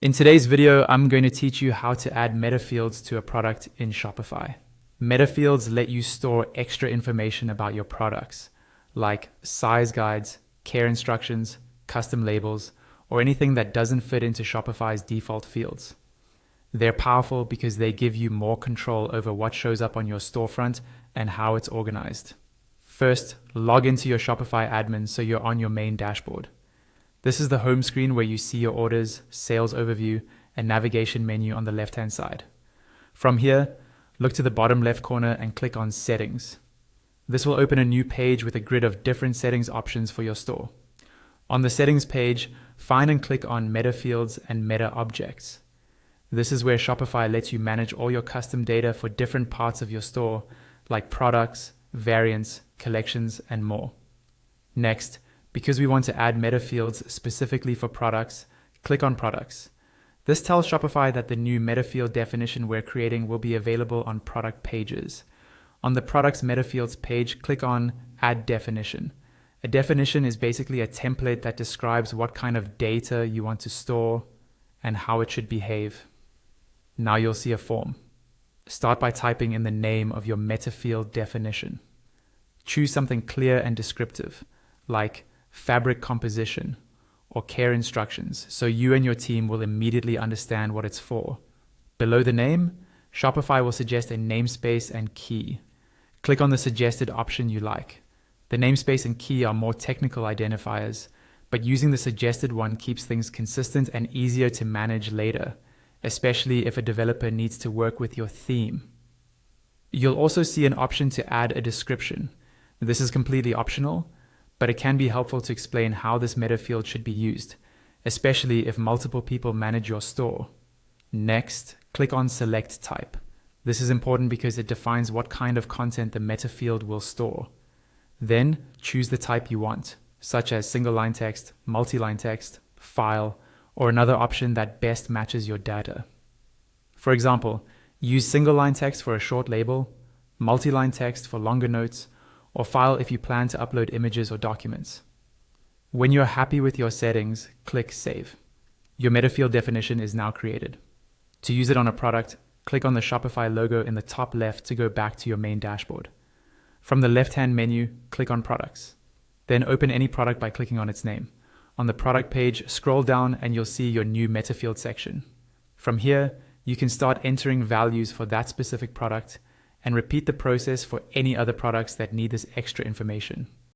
In today's video, I'm going to teach you how to add metafields to a product in Shopify. Metafields let you store extra information about your products, like size guides, care instructions, custom labels, or anything that doesn't fit into Shopify's default fields. They're powerful because they give you more control over what shows up on your storefront and how it's organized. First, log into your Shopify admin so you're on your main dashboard. This is the home screen where you see your orders, sales overview, and navigation menu on the left-hand side. From here, look to the bottom left corner and click on Settings. This will open a new page with a grid of different settings options for your store. On the Settings page, find and click on Metafields and Meta Objects. This is where Shopify lets you manage all your custom data for different parts of your store, like products, variants, collections, and more. Next, because we want to add metafields specifically for products, click on Products. This tells Shopify that the new metafield definition we're creating will be available on product pages. On the Products Metafields page, click on Add Definition. A definition is basically a template that describes what kind of data you want to store and how it should behave. Now you'll see a form. Start by typing in the name of your metafield definition. Choose something clear and descriptive, like fabric composition or care instructions, so you and your team will immediately understand what it's for. Below the name, Shopify will suggest a namespace and key. Click on the suggested option you like. The namespace and key are more technical identifiers, but using the suggested one keeps things consistent and easier to manage later, especially if a developer needs to work with your theme. You'll also see an option to add a description. This is completely optional, but it can be helpful to explain how this metafield should be used, especially if multiple people manage your store. Next, click on Select Type. This is important because it defines what kind of content the metafield will store. Then, choose the type you want, such as single-line text, multi-line text, file, or another option that best matches your data. For example, use single-line text for a short label, multi-line text for longer notes, or file if you plan to upload images or documents. When you're happy with your settings, click Save. Your metafield definition is now created. To use it on a product, click on the Shopify logo in the top left to go back to your main dashboard. From the left-hand menu, click on Products. Then open any product by clicking on its name. On the product page, scroll down and you'll see your new metafield section. From here, you can start entering values for that specific product and repeat the process for any other products that need this extra information.